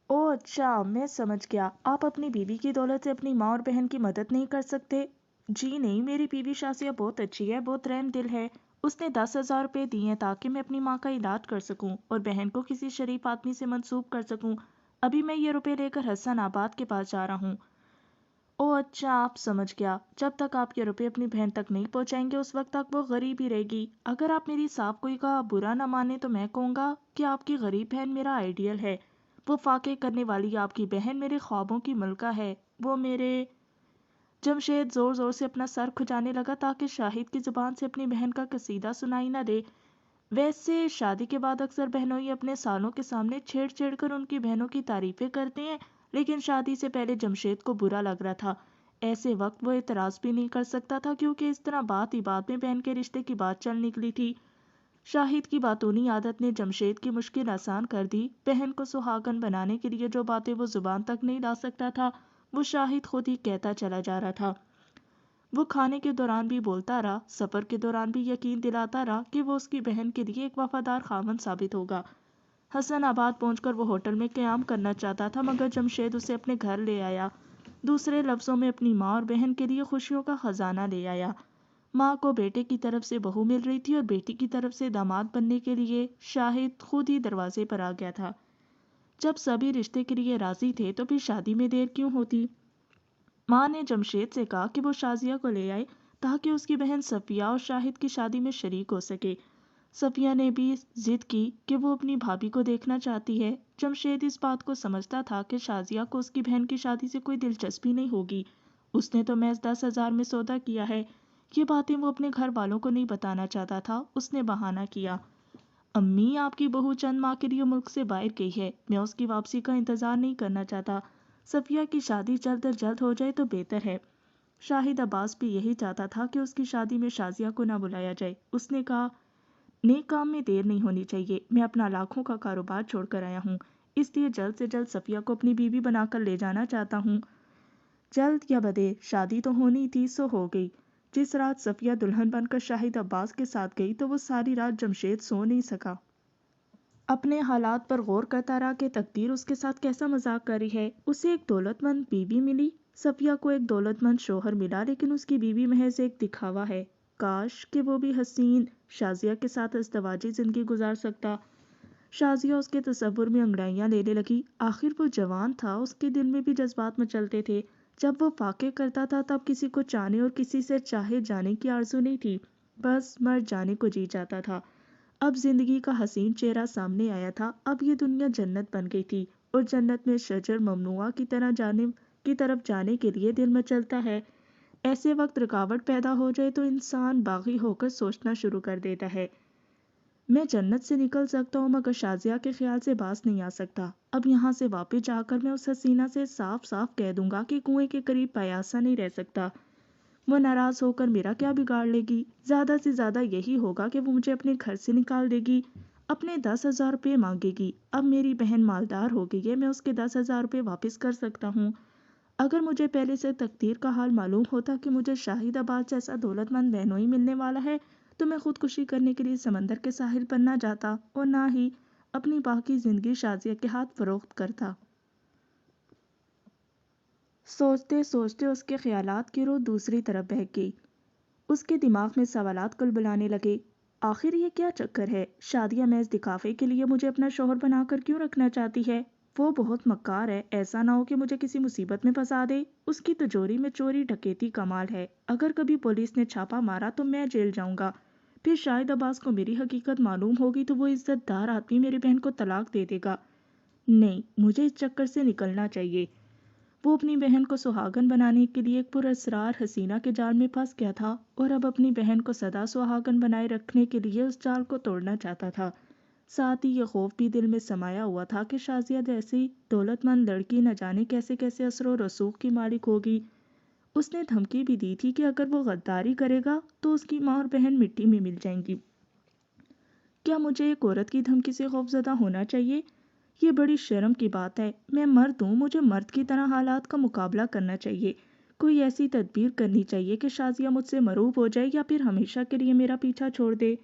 اوہ اچھا، میں سمجھ گیا، آپ اپنی بیوی کی دولت سے اپنی ماں اور بہن کی مدد نہیں کر سکتے؟ جی نہیں، میری بیوی شازیہ بہت اچھی ہے، بہت رحم دل ہے۔ اس نے 10,000 روپے دیے ہیں تاکہ میں اپنی ماں کا علاج کر سکوں اور بہن کو کسی شریف آدمی سے منسوب کر سکوں۔ ابھی میں یہ روپے لے کر حسن آباد کے پاس جا رہا ہوں۔ اوہ اچھا، آپ سمجھ گیا، جب تک آپ یہ روپے اپنی بہن تک نہیں پہنچائیں گے اس وقت تک وہ غریب ہی رہے گی۔ اگر آپ میری صاف کوئی کا برا نہ مانے تو میں کہوں گا کہ آپ کی غریب بہن میرا آئیڈیل ہے۔ وہ فاقے کرنے والی آپ کی بہن میرے خوابوں کی ملکہ ہے۔ وہ میرے جمشید زور زور سے اپنا سر کھجانے لگا تاکہ شاہد کی زبان سے اپنی بہن کا قصیدہ سنائی نہ دے۔ ویسے شادی کے بعد اکثر بہنوئی اپنے سالوں کے سامنے چھیڑ چھیڑ کر ان کی بہنوں کی تعریفیں کرتے ہیں، لیکن شادی سے پہلے جمشید کو برا لگ رہا تھا۔ ایسے وقت وہ اعتراض بھی نہیں کر سکتا تھا کیونکہ اس طرح بات ہی بات میں بہن کے رشتے کی بات چل نکلی تھی۔ شاہد کی باتونی عادت نے جمشید کی مشکل آسان کر دی۔ بہن کو سہاگن بنانے کے لیے جو باتیں وہ زبان تک نہیں لا سکتا تھا وہ شاہد خود ہی کہتا چلا جا رہا تھا۔ وہ کھانے کے دوران بھی بولتا رہا، سفر کے دوران بھی یقین دلاتا رہا کہ وہ اس کی بہن کے لیے ایک وفادار خاوند ثابت ہوگا۔ حسن آباد پہنچ کر وہ ہوٹل میں قیام کرنا چاہتا تھا مگر جمشید اسے اپنے گھر لے آیا۔ دوسرے لفظوں میں اپنی ماں اور بہن کے لیے خوشیوں کا خزانہ لے آیا۔ ماں کو بیٹے کی طرف سے بہو مل رہی تھی اور بیٹی کی طرف سے داماد بننے کے لیے شاہد خود ہی دروازے پر آ گیا تھا۔ جب سبھی رشتے کے لیے راضی تھے تو پھر شادی میں دیر کیوں ہوتی؟ ماں نے جمشید سے کہا کہ وہ شازیہ کو لے آئے تاکہ اس کی بہن صفیہ اور شاہد کی شادی میں شریک ہو سکے۔ صفیہ نے بھی ضد کی کہ وہ اپنی بھابھی کو دیکھنا چاہتی ہے۔ جمشید اس بات کو سمجھتا تھا کہ شازیہ کو اس کی بہن کی شادی سے کوئی دلچسپی نہیں ہوگی، اس نے تو محض 10,000 میں سودا کیا ہے۔ یہ باتیں وہ اپنے گھر والوں کو نہیں بتانا چاہتا تھا۔ اس نے بہانہ کیا، امی آپ کی بہو چند ماہ کے لیے ملک سے باہر گئی ہے، میں اس کی واپسی کا انتظار نہیں کرنا چاہتا۔ صفیہ کی شادی جلد از جلد ہو جائے تو بہتر ہے۔ شاہد عباس بھی یہی چاہتا تھا کہ اس کی شادی میں شازیہ کو نہ بلایا جائے۔ اس نے کہا، نیک کام میں دیر نہیں ہونی چاہیے، میں اپنا لاکھوں کا کاروبار چھوڑ کر آیا ہوں، اس لیے جلد سے جلد صفیہ کو اپنی بیوی بنا کر لے جانا چاہتا ہوں۔ جلد یا بدیر شادی تو ہونی تھی سو ہو گئی۔ جس رات صفیہ دلہن بن کر شاہد عباس کے ساتھ گئی تو وہ ساری رات جمشید سو نہیں سکا۔ اپنے حالات پر غور کرتا رہا کہ تقدیر اس کے ساتھ کیسا مذاق کر رہی ہے۔ اسے ایک دولت مند بیوی ملی، صفیہ کو ایک دولت مند شوہر ملا، لیکن اس کی بیوی محض ایک دکھاوا ہے۔ کاش کہ وہ بھی حسین شازیہ کے ساتھ ازدواجی زندگی گزار سکتا۔ شازیہ اس کے تصور میں انگڑائیاں لینے لگی۔ آخر وہ جوان تھا، اس کے دل میں بھی جذبات مچلتے تھے۔ جب وہ فاقے کرتا تھا تب کسی کو چاہنے اور کسی سے چاہے جانے کی آرزو نہیں تھی، بس مر جانے کو جی چاہتا تھا۔ اب زندگی کا حسین چہرہ سامنے آیا تھا۔ اب یہ دنیا جنت بن گئی تھی اور جنت میں شجر ممنوعہ کی طرف جانے کے لیے دل مچلتا ہے۔ ایسے وقت رکاوٹ پیدا ہو جائے تو انسان باغی ہو کر سوچنا شروع کر دیتا ہے، میں جنت سے نکل سکتا ہوں مگر شازیہ کے خیال سے باز نہیں آ سکتا۔ اب یہاں سے واپس جا کر میں اس حسینہ سے صاف صاف کہہ دوں گا کہ کنویں کے قریب پیاسا نہیں رہ سکتا۔ وہ ناراض ہو کر میرا کیا بگاڑ لے گی؟ زیادہ سے زیادہ یہی ہوگا کہ وہ مجھے اپنے گھر سے نکال دے گی، اپنے 10,000 روپے مانگے گی۔ اب میری بہن مالدار ہو گئی ہے، میں اس کے 10,000 روپے واپس کر سکتا ہوں۔ اگر مجھے پہلے سے تقدیر کا حال معلوم ہوتا کہ مجھے شاہد عباس جیسا دولت مند بہنوئی ملنے والا ہے تو میں خودکشی کرنے کے لیے سمندر کے ساحل پر نہ جاتا اور نہ ہی اپنی باقی زندگی شازیہ کے ہاتھ فروخت کرتا۔ سوچتے سوچتے اس کے خیالات کی روح دوسری طرف بہک گئی۔ اس کے دماغ میں سوالات کلبلانے لگے۔ آخر یہ کیا چکر ہے؟ شادیہ محض دکھاوے کے لیے مجھے اپنا شوہر بنا کر کیوں رکھنا چاہتی ہے؟ وہ بہت مکار ہے، ایسا نہ ہو کہ مجھے کسی مصیبت میں پھنسا دے۔ اس کی تجوری میں چوری ڈکیتی کمال ہے، اگر کبھی پولیس نے چھاپا مارا تو میں جیل جاؤں گا۔ پھر شاہد عباس کو میری حقیقت معلوم ہوگی تو وہ عزت دار آدمی میری بہن کو طلاق دے دے گا۔ نہیں، مجھے اس چکر سے نکلنا چاہیے۔ وہ اپنی بہن کو سہاگن بنانے کے لیے ایک پراسرار حسینہ کے جال میں پھنس گیا تھا اور اب اپنی بہن کو سدا سہاگن بنائے رکھنے کے لیے اس جال کو توڑنا چاہتا تھا۔ ساتھ ہی یہ خوف بھی دل میں سمایا ہوا تھا کہ شازیہ جیسی دولت مند لڑکی نہ جانے کیسے کیسے اثر و رسوخ کی مالک ہوگی۔ اس نے دھمکی بھی دی تھی کہ اگر وہ غداری کرے گا تو اس کی ماں اور بہن مٹی میں مل جائیں گی۔ کیا مجھے ایک عورت کی دھمکی سے خوفزدہ ہونا چاہیے؟ یہ بڑی شرم کی بات ہے، میں مرد ہوں، مجھے مرد کی طرح حالات کا مقابلہ کرنا چاہیے۔ کوئی ایسی تدبیر کرنی چاہیے کہ شازیہ مجھ سے مروب ہو جائے یا پھر ہمیشہ کے لیے میرا پیچھا چھوڑ دے۔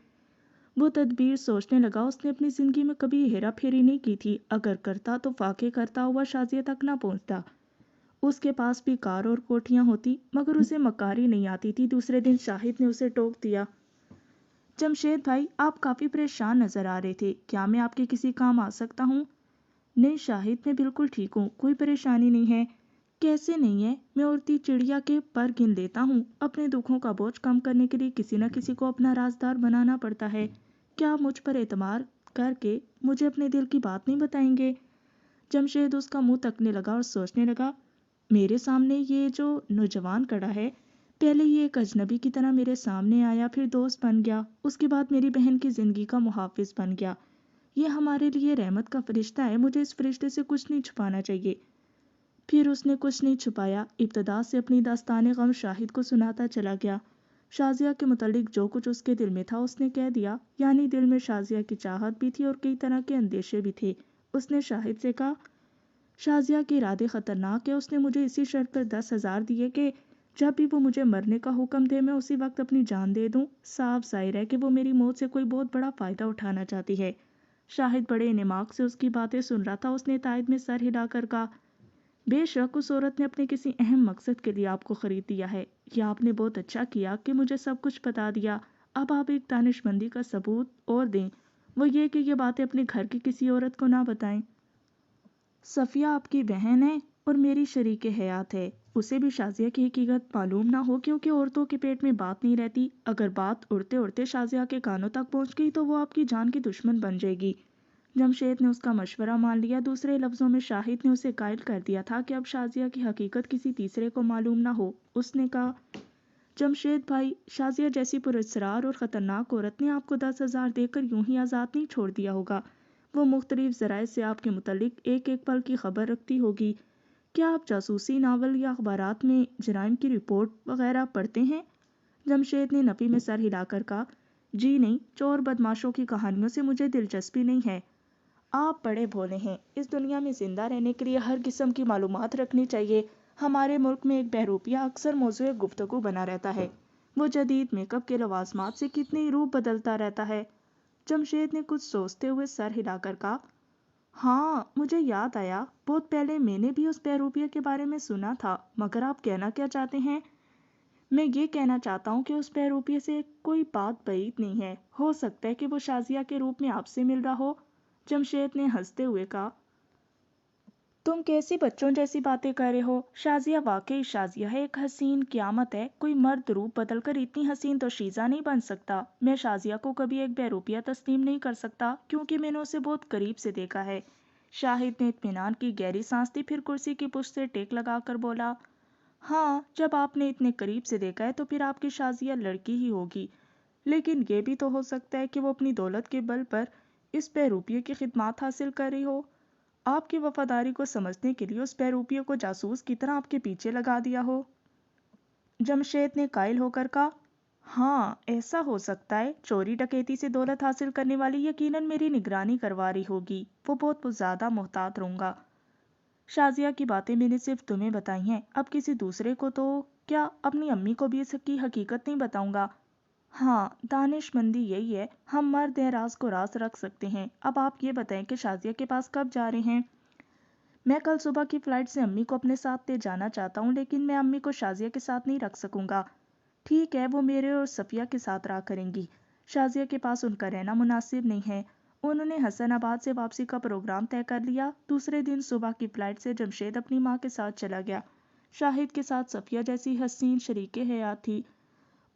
وہ تدبیر سوچنے لگا، اس نے اپنی زندگی میں کبھی ہیرا پھیری نہیں کی تھی، اگر کرتا تو فاقے کرتا ہوا شازیہ تک نہ پہنچتا۔ اس کے پاس بھی کار اور کوٹھیاں ہوتی، مگر اسے مکاری نہیں آتی تھی۔ دوسرے دن شاہد نے اسے ٹوک دیا، جمشید بھائی آپ کافی پریشان نظر آ رہے تھے، کیا میں آپ کے کسی کام آ سکتا ہوں؟ نہیں شاہد، میں بالکل ٹھیک ہوں، کوئی پریشانی نہیں ہے۔ کیسے نہیں ہے؟ میں اڑتی چڑیا کے پر گن لیتا ہوں۔ اپنے دکھوں کا بوجھ کم کرنے کے لیے کسی نہ کسی کو اپنا رازدار بنانا پڑتا ہے۔ کیا آپ مجھ پر اعتماد کر کے مجھے اپنے دل کی بات نہیں بتائیں گے؟ جمشید اس کا منہ تکنے لگا اور سوچنے لگا، میرے سامنے یہ جو نوجوان کڑا ہے، پہلے یہ ایک اجنبی کی طرح میرے سامنے آیا، پھر دوست بن گیا، اس کے بعد میری بہن کی زندگی کا محافظ بن گیا۔ یہ ہمارے لیے رحمت کا فرشتہ ہے، مجھے اس فرشتے سے کچھ نہیں چھپانا چاہیے۔ پھر اس نے کچھ نہیں چھپایا، ابتدا سے اپنی داستان غم شاہد کو سناتا چلا گیا۔ شازیہ کے متعلق جو کچھ اس کے دل میں تھا اس نے کہہ دیا، یعنی دل میں شازیہ کی چاہت بھی تھی اور کئی طرح کے اندیشے بھی تھے۔ اس نے شاہد سے کہا، شازیہ کے ارادے خطرناک ہے، اس نے مجھے اسی شرط پر 10,000 دیے کہ جب بھی وہ مجھے مرنے کا حکم دے میں اسی وقت اپنی جان دے دوں۔ صاف ظاہر ہے کہ وہ میری موت سے کوئی بہت بڑا فائدہ اٹھانا چاہتی ہے۔ شاہد بڑے انعماق سے اس کی باتیں سن رہا تھا، اس نے تائید میں سر ہلا کر کہا، بے شک اس عورت نے اپنے کسی اہم مقصد کے لیے آپ کو خرید دیا ہے، یا آپ نے بہت اچھا کیا کہ مجھے سب کچھ بتا دیا۔ اب آپ ایک دانش مندی کا ثبوت اور دیں، وہ یہ کہ یہ باتیں اپنے گھر کی کسی عورت کو نہ بتائیں۔ صفیہ آپ کی بہن ہے اور میری شریک حیات ہے، اسے بھی شازیہ کی حقیقت معلوم نہ ہو، کیونکہ عورتوں کے پیٹ میں بات نہیں رہتی، اگر بات اڑتے اڑتے شازیہ کے کانوں تک پہنچ گئی تو وہ آپ کی جان کی دشمن بن جائے گی۔ جمشید نے اس کا مشورہ مان لیا، دوسرے لفظوں میں شاہد نے اسے قائل کر دیا تھا کہ اب شازیہ کی حقیقت کسی تیسرے کو معلوم نہ ہو۔ اس نے کہا، جمشید بھائی، شازیہ جیسی پراسرار اور خطرناک عورت نے آپ کو 10,000 دے کر یوں ہی آزاد نہیں چھوڑ دیا ہوگا، وہ مختلف ذرائع سے آپ کے متعلق ایک ایک پل کی خبر رکھتی ہوگی۔ کیا آپ جاسوسی ناول یا اخبارات میں جرائم کی رپورٹ وغیرہ پڑھتے ہیں؟ جمشید نے نفی میں سر ہلا کر کہا، جی نہیں، چور بدماشوں کی کہانیوں سے مجھے دلچسپی نہیں ہے۔ آپ بڑے بھولے ہیں، اس دنیا میں زندہ رہنے کے لیے ہر قسم کی معلومات رکھنی چاہیے۔ ہمارے ملک میں ایک بہروپیہ اکثر موضوع گفتگو بنا رہتا ہے، وہ جدید میک اپ کے لوازمات سے کتنی روپ بدلتا رہتا ہے۔ جمشید نے کچھ سوچتے ہوئے سر ہلا کر کہا، ہاں مجھے یاد آیا، بہت پہلے میں نے بھی اس بہروپیہ کے بارے میں سنا تھا، مگر آپ کہنا کیا چاہتے ہیں؟ میں یہ کہنا چاہتا ہوں کہ اس بہروپیے سے کوئی بات بعید نہیں ہے، ہو سکتا ہے کہ وہ شازیہ کے روپ میں آپ سے مل رہا ہو۔ جمشید نے ہنستے ہوئے کہا، تم کیسی بچوں جیسی باتیں کر رہے ہو؟ شازیہ واقعی شازیہ ہے، ایک حسین قیامت ہے، کوئی مرد روپ بدل کر اتنی حسین تو شیزہ نہیں بن سکتا۔ میں شازیہ کو کبھی ایک بہروپیہ تسلیم نہیں کر سکتا، کیونکہ میں نے اسے بہت قریب سے دیکھا ہے۔ شاہد نے اطمینان کی گہری سانس لی، پھر کرسی کی پشت سے ٹیک لگا کر بولا، ہاں جب آپ نے اتنے قریب سے دیکھا ہے تو پھر آپ کی شازیہ لڑکی ہی ہوگی، لیکن یہ بھی تو ہو سکتا ہے کہ وہ اپنی دولت کے بل پر اس بہروپیے کی خدمات حاصل کر رہی ہو، آپ کی وفاداری کو سمجھنے کے لیے اس بہروپیے کو جاسوس کی طرح آپ کے پیچھے لگا دیا ہو۔ جمشید نے قائل ہو کر کہا، ہاں ایسا ہو سکتا ہے، چوری ڈکیتی سے دولت حاصل کرنے والی یقیناً میری نگرانی کروا رہی ہوگی، وہ بہت زیادہ محتاط رہوں گا۔ شازیہ کی باتیں میں نے صرف تمہیں بتائی ہیں، اب کسی دوسرے کو تو کیا اپنی امی کو بھی اس کی حقیقت نہیں بتاؤں گا۔ ہاں دانش مندی یہی ہے، ہم مرد ہیں، راز کو راز رکھ سکتے ہیں۔ اب آپ یہ بتائیں کہ شازیہ کے پاس کب جا رہے ہیں؟ میں کل صبح کی فلائٹ سے امی کو اپنے ساتھ لے جانا چاہتا ہوں، لیکن میں امی کو شازیہ کے ساتھ نہیں رکھ سکوں گا۔ ٹھیک ہے، وہ میرے اور صفیہ کے ساتھ رہا کریں گی، شازیہ کے پاس ان کا رہنا مناسب نہیں ہے۔ انہوں نے حسن آباد سے واپسی کا پروگرام طے کر لیا۔ دوسرے دن صبح کی فلائٹ سے جمشید اپنی ماں کے ساتھ چلا گیا۔ شاہد کے ساتھ صفیہ جیسی حسین شریک حیات تھی۔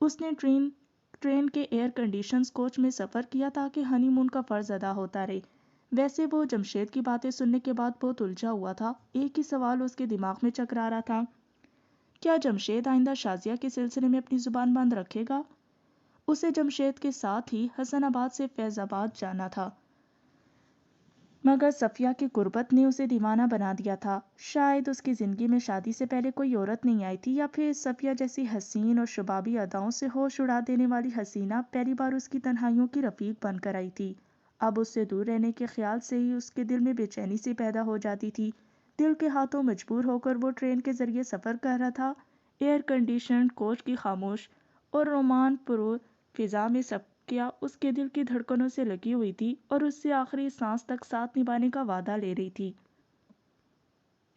اس نے ٹرین کے ایئر کنڈیشنز کوچ میں سفر کیا تاکہ ہنی مون کا فرض ادا ہوتا رہے۔ ویسے وہ جمشید کی باتیں سننے کے بعد بہت الجھا ہوا تھا، ایک ہی سوال اس کے دماغ میں چکرا رہا تھا، کیا جمشید آئندہ شازیہ کے سلسلے میں اپنی زبان بند رکھے گا؟ اسے جمشید کے ساتھ ہی حسن آباد سے فیض آباد جانا تھا، مگر صفیہ کی غربت نے اسے دیوانہ بنا دیا تھا۔ شاید اس کی زندگی میں شادی سے پہلے کوئی عورت نہیں آئی تھی، یا پھر صفیہ جیسی حسین اور شبابی اداؤں سے ہوش اڑا دینے والی حسینہ پہلی بار اس کی تنہائیوں کی رفیق بن کر آئی تھی۔ اب اس سے دور رہنے کے خیال سے ہی اس کے دل میں بے چینی سی پیدا ہو جاتی تھی۔ دل کے ہاتھوں مجبور ہو کر وہ ٹرین کے ذریعے سفر کر رہا تھا۔ ایئر کنڈیشنڈ کوچ کی خاموش اور رومان پرور فضا میں کیا اس کے دل کی دھڑکنوں سے لگی ہوئی تھی اور اس سے آخری سانس تک ساتھ نبھانے کا وعدہ لے رہی تھی۔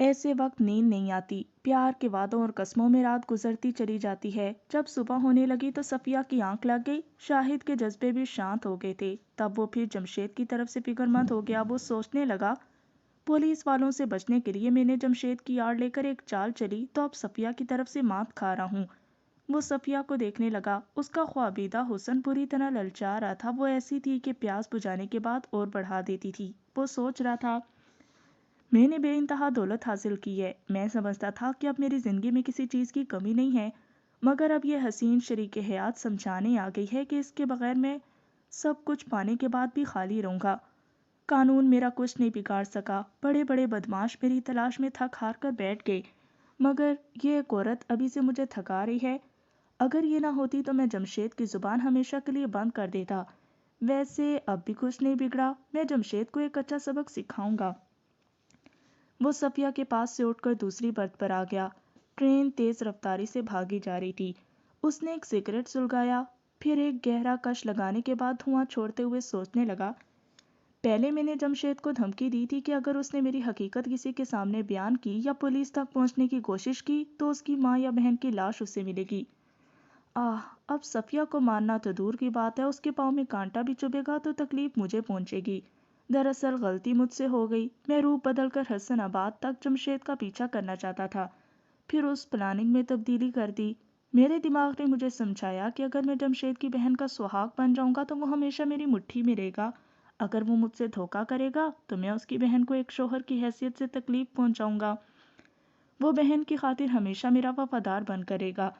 ایسے وقت نیند نہیں آتی، پیار کے وعدوں اور قسموں میں رات گزرتی چلی جاتی ہے۔ جب صبح ہونے لگی تو صفیہ کی آنکھ لگ گئی، شاہد کے جذبے بھی شانت ہو گئے تھے۔ تب وہ پھر جمشید کی طرف سے فکر مند ہو گیا۔ وہ سوچنے لگا، پولیس والوں سے بچنے کے لیے میں نے جمشید کی آڑ لے کر ایک چال چلی تو اب صفیہ کی طرف سے مات کھا رہا ہوں۔ وہ صفیہ کو دیکھنے لگا، اس کا خوابیدہ حسن پوری طرح للچا رہا تھا۔ وہ ایسی تھی کہ پیاس بجھانے کے بعد اور بڑھا دیتی تھی۔ وہ سوچ رہا تھا، میں نے بے انتہا دولت حاصل کی ہے، میں سمجھتا تھا کہ اب میری زندگی میں کسی چیز کی کمی نہیں ہے، مگر اب یہ حسین شریک حیات سمجھانے آ گئی ہے کہ اس کے بغیر میں سب کچھ پانے کے بعد بھی خالی رہوں گا۔ قانون میرا کچھ نہیں بگاڑ سکا، بڑے بڑے بدماش میری تلاش میں تھک ہار کر بیٹھ گئے، مگر یہ ایک عورت ابھی سے مجھے تھکا رہی ہے۔ اگر یہ نہ ہوتی تو میں جمشید کی زبان ہمیشہ کے لیے بند کر دیتا۔ ویسے اب بھی کچھ نہیں بگڑا، میں جمشید کو ایک اچھا سبق سکھاؤں گا۔ وہ صفیہ کے پاس سے اٹھ کر دوسری برتھ پر آ گیا۔ ٹرین تیز رفتاری سے بھاگی جا رہی تھی۔ اس نے ایک سگریٹ سلگایا، پھر ایک گہرا کش لگانے کے بعد دھواں چھوڑتے ہوئے سوچنے لگا، پہلے میں نے جمشید کو دھمکی دی تھی کہ اگر اس نے میری حقیقت کسی کے سامنے بیان کی یا پولیس تک پہنچنے کی کوشش کی تو اس کی ماں یا بہن کی لاش اسے ملے گی۔ اب صفیہ کو مارنا تو دور کی بات ہے، اس کے پاؤں میں کانٹا بھی چبھے گا تو تکلیف مجھے پہنچے گی۔ دراصل غلطی مجھ سے ہو گئی، میں روپ بدل کر حسن آباد تک جمشید کا پیچھا کرنا چاہتا تھا، پھر اس پلاننگ میں تبدیلی کر دی۔ میرے دماغ نے مجھے سمجھایا کہ اگر میں جمشید کی بہن کا سہاگ بن جاؤں گا تو وہ ہمیشہ میری مٹھی میں رہے گا، اگر وہ مجھ سے دھوکہ کرے گا تو میں اس کی بہن کو ایک شوہر کی حیثیت سے تکلیف پہنچاؤں گا، وہ بہن کی خاطر ہمیشہ میرا وفادار بن کرے گا۔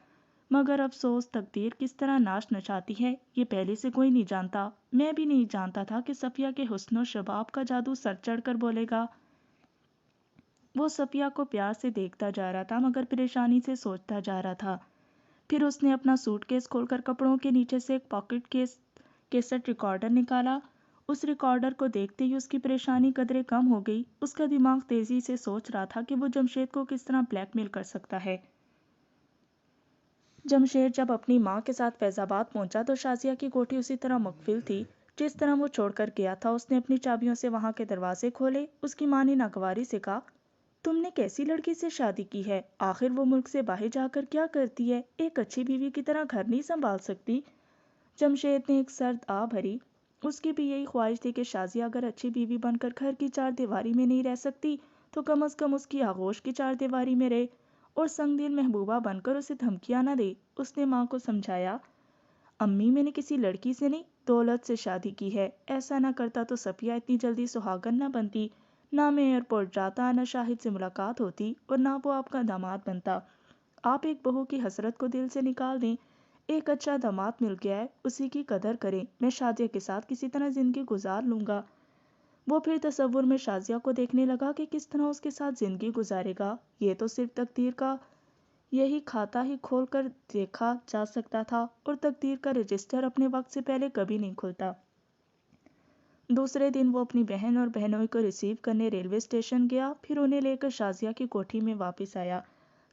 مگر افسوس، تقدیر کس طرح ناچ نچاتی ہے یہ پہلے سے کوئی نہیں جانتا۔ میں بھی نہیں جانتا تھا کہ صفیہ کے حسن و شباب کا جادو سر چڑھ کر بولے گا۔ وہ صفیہ کو پیار سے دیکھتا جا رہا تھا مگر پریشانی سے سوچتا جا رہا تھا۔ پھر اس نے اپنا سوٹ کیس کھول کر کپڑوں کے نیچے سے ایک پاکٹ کیسٹ ریکارڈر نکالا۔ اس ریکارڈر کو دیکھتے ہی اس کی پریشانی قدرے کم ہو گئی۔ اس کا دماغ تیزی سے سوچ رہا تھا کہ وہ جمشید کو کس طرح بلیک میل کر سکتا ہے۔ جمشید جب اپنی ماں کے ساتھ فیض آباد پہنچا تو شازیہ کی کوٹھی اسی طرح مقفل تھی جس طرح وہ چھوڑ کر گیا تھا۔ اس نے اپنی چابیوں سے وہاں کے دروازے کھولے۔ اس کی ماں نے ناگواری سے کہا، تم نے کیسی لڑکی سے شادی کی ہے؟ آخر وہ ملک سے باہر جا کر کیا کرتی ہے؟ ایک اچھی بیوی کی طرح گھر نہیں سنبھال سکتی؟ جمشید نے ایک سرد آہ بھری۔ اس کی بھی یہی خواہش تھی کہ شازیہ اگر اچھی بیوی بن کر گھر کی چار دیواری میں نہیں رہ سکتی تو کم از کم اس کی آغوش کی چار دیواری میں رہے اور سنگ دل محبوبہ بن کر اسے دھمکیاں نہ دے۔ اس نے ماں کو سمجھایا، امی میں نے کسی لڑکی سے نہیں، دولت سے شادی کی ہے۔ ایسا نہ کرتا تو صفیہ اتنی جلدی سہاگن نہ بنتی، نہ میں ایئرپورٹ جاتا، نہ شاہد سے ملاقات ہوتی اور نہ وہ آپ کا داماد بنتا۔ آپ ایک بہو کی حسرت کو دل سے نکال دیں۔ ایک اچھا داماد مل گیا ہے، اسی کی قدر کریں۔ میں شازیہ کے ساتھ کسی طرح زندگی گزار لوں گا۔ وہ پھر تصور میں شازیہ کو دیکھنے لگا کہ کس طرح اس کے ساتھ زندگی گزارے گا۔ یہ تو صرف تقدیر کا یہی کھاتا ہی کھول کر دیکھا جا سکتا تھا اور تقدیر کا رجسٹر اپنے وقت سے پہلے کبھی نہیں کھلتا۔ دوسرے دن وہ اپنی بہن اور بہنوئی کو ریسیو کرنے ریلوے اسٹیشن گیا، پھر انہیں لے کر شازیہ کی کوٹھی میں واپس آیا۔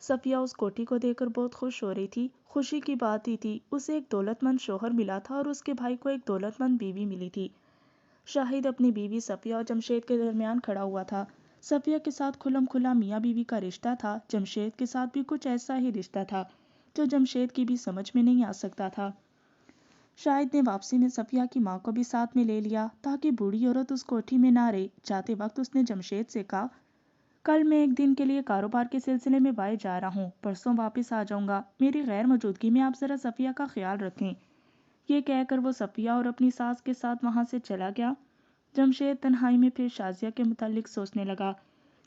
صفیہ اس کوٹھی کو دیکھ کر بہت خوش ہو رہی تھی۔ خوشی کی بات ہی تھی، اسے ایک دولت مند شوہر ملا تھا اور اس کے بھائی کو ایک دولت مند بیوی ملی تھی۔ شاہد اپنی بیوی صفیہ اور جمشید کے درمیان کھڑا ہوا تھا۔ صفیہ کے ساتھ کھلم کھلا میاں بیوی کا رشتہ تھا، جمشید کے ساتھ بھی کچھ ایسا ہی رشتہ تھا جو جمشید کی بھی سمجھ میں نہیں آ سکتا تھا۔ شاہد نے واپسی میں صفیہ کی ماں کو بھی ساتھ میں لے لیا تاکہ بوڑھی عورت اس کوٹھی میں نہ رہے۔ جاتے وقت اس نے جمشید سے کہا، کل میں ایک دن کے لیے کاروبار کے سلسلے میں باہر جا رہا ہوں، پرسوں واپس آ جاؤں گا، میری غیر موجودگی میں آپ ذرا صفیہ کا خیال رکھیں۔ یہ کہہ کر وہ صفیہ اور اپنی ساس کے ساتھ وہاں سے چلا گیا۔ جمشید تنہائی میں پھر شازیہ کے متعلق سوچنے لگا۔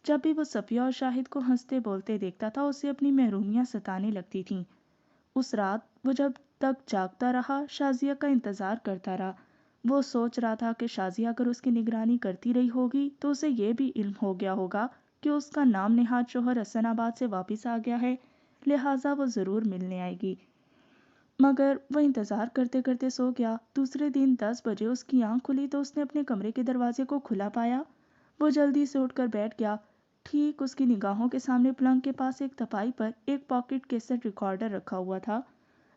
جب بھی وہ صفیہ اور شاہد کو ہنستے بولتے دیکھتا تھا اسے اپنی محرومیاں ستانے لگتی تھیں۔ اس رات وہ جب تک جاگتا رہا شازیہ کا انتظار کرتا رہا۔ وہ سوچ رہا تھا کہ شازیہ اگر اس کی نگرانی کرتی رہی ہوگی تو اسے یہ بھی علم ہو گیا ہوگا کہ اس کا نام نہاد شوہر حسن آباد سے واپس آ گیا ہے، لہٰذا وہ ضرور ملنے آئے گی۔ مگر وہ انتظار کرتے کرتے سو گیا۔ دوسرے دن 10 بجے اس کی آنکھ کھلی تو اس نے اپنے کمرے کے دروازے کو کھلا پایا۔ وہ جلدی سے اٹھ کر بیٹھ گیا۔ ٹھیک اس کی نگاہوں کے سامنے پلنگ کے پاس ایک تپائی پر ایک پاکٹ کیسٹ ریکارڈر رکھا ہوا تھا۔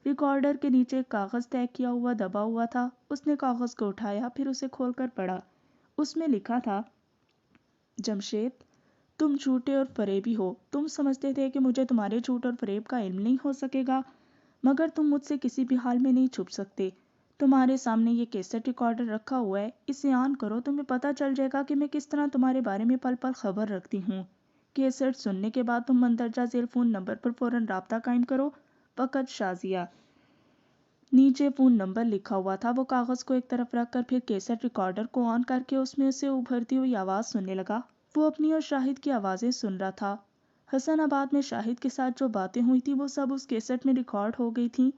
ریکارڈر کے نیچے ایک کاغذ طے کیا ہوا دبا ہوا تھا۔ اس نے کاغذ کو اٹھایا، پھر اسے کھول کر پڑھا۔ اس میں لکھا تھا، جمشید، تم جھوٹے اور فریبی ہو۔ تم سمجھتے تھے کہ مجھے تمہارے جھوٹ اور فریب کا علم نہیں ہو سکے گا، مگر تم مجھ سے کسی بھی حال میں نہیں چھپ سکتے۔ تمہارے سامنے یہ کیسٹ ریکارڈر رکھا ہوا ہے، اسے آن کرو، تمہیں پتہ چل جائے گا کہ میں کس طرح تمہارے بارے میں پل پل خبر رکھتی ہوں۔ کیسٹ سننے کے بعد تم مندرجہ ذیل فون نمبر پر فوراً رابطہ قائم کرو۔ فقط شازیہ۔ نیچے فون نمبر لکھا ہوا تھا۔ وہ کاغذ کو ایک طرف رکھ کر پھر کیسٹ ریکارڈر کو آن کر کے اس میں اسے ابھرتی ہوئی آواز سننے لگا۔ وہ اپنی اور شاہد کی آوازیں سن رہا تھا۔ حسن آباد میں شاہد کے ساتھ جو باتیں ہوئی تھی وہ سب اس کیسٹ میں ریکارڈ ہو گئی تھیں۔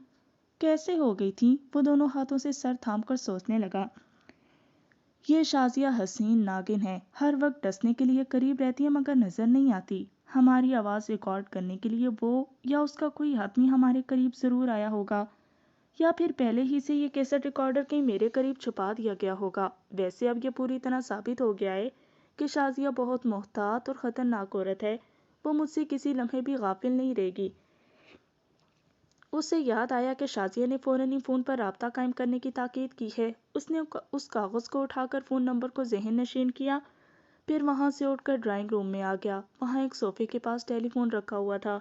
کیسے ہو گئی تھیں؟ وہ دونوں ہاتھوں سے سر تھام کر سوچنے لگا۔ یہ شازیہ حسین ناگن ہے، ہر وقت ڈسنے کے لیے قریب رہتی ہے مگر نظر نہیں آتی۔ ہماری آواز ریکارڈ کرنے کے لیے وہ یا اس کا کوئی حتمی ہمارے قریب ضرور آیا ہوگا، یا پھر پہلے ہی سے یہ کیسٹ ریکارڈر کہیں میرے قریب چھپا دیا گیا ہوگا۔ ویسے اب یہ پوری طرح ثابت ہو گیا ہے کہ شازیہ بہت محتاط اور خطرناک عورت ہے۔ وہ مجھ سے کسی لمحے بھی غافل نہیں رہے گی۔ اسے یاد آیا کہ شازیہ نے فوراً ہی فون پر رابطہ قائم کرنے کی تاکید کی ہے۔ اس نے اس کاغذ کو اٹھا کر فون نمبر کو ذہن نشین کیا، پھر وہاں سے اٹھ کر ڈرائنگ روم میں آ گیا۔ وہاں ایک صوفے کے پاس ٹیلی فون رکھا ہوا تھا۔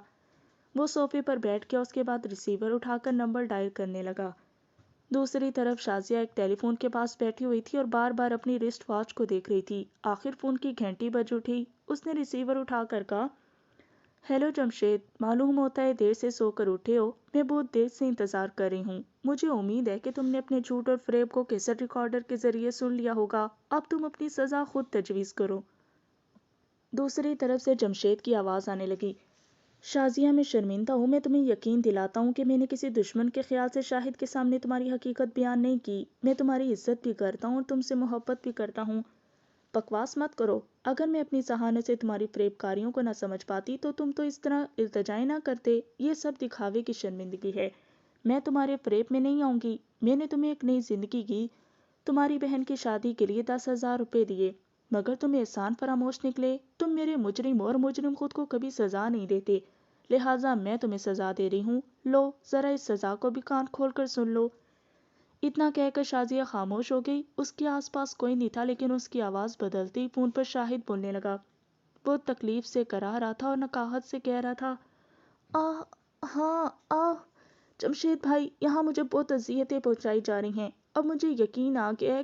وہ صوفے پر بیٹھ گیا، اس کے بعد ریسیور اٹھا کر نمبر ڈائل کرنے لگا۔ دوسری طرف شازیہ ایک ٹیلی فون کے پاس بیٹھی ہوئی تھی اور بار بار اپنی رسٹ واچ کو دیکھ رہی تھی۔ آخر فون کی گھنٹی بج اٹھی۔ اس نے ریسیور اٹھا کر کہا، ہیلو جمشید، معلوم ہوتا ہے دیر سے سو کر اٹھے ہو۔ میں بہت دیر سے انتظار کر رہی ہوں۔ مجھے امید ہے کہ تم نے اپنے جھوٹ اور فریب کو کیسٹ ریکارڈر کے ذریعے سن لیا ہوگا۔ اب تم اپنی سزا خود تجویز کرو۔ دوسری طرف سے جمشید کی آواز آنے لگی، شازیہ، میں شرمندہ ہوں۔ میں تمہیں یقین دلاتا ہوں کہ میں نے کسی دشمن کے خیال سے شاہد کے سامنے تمہاری حقیقت بیان نہیں کی۔ میں تمہاری عزت بھی کرتا ہوں اور تم سے محبت بھی کرتا ہوں۔ بکواس مت کرو۔ اگر میں اپنی ذہانت سے تمہاری فریب کاریوں کو نہ سمجھ پاتی تو تم تو اس طرح التجائیں نہ کرتے۔ یہ سب دکھاوے کی شرمندگی ہے۔ میں تمہارے فریب میں نہیں آؤں گی۔ میں نے تمہیں ایک نئی زندگی کی، تمہاری بہن کی شادی کے لیے 10,000 روپے دیے، مگر تم احسان فراموش نکلے۔ تم میرے مجرم ہو اور مجرم خود کو کبھی سزا نہیں دیتے، لہٰذا میں تمہیں سزا دے رہی ہوں۔ لو، ذرا اس سزا کو بھی کان کھول کر سن لو۔ اتنا کہہ کر شازیہ خاموش ہو گئی۔ اس کے آس پاس کوئی نہیں تھا، لیکن اس کی آواز بدلتی فون پر شاہد بولنے لگا۔ وہ تکلیف سے کرا رہا تھا اور نقاہت سے کہہ رہا تھا، ہاں جمشید بھائی، یہاں مجھے بہت اذیتیں پہنچائی جا رہی ہیں۔ اب مجھے یقین آ گیا ہے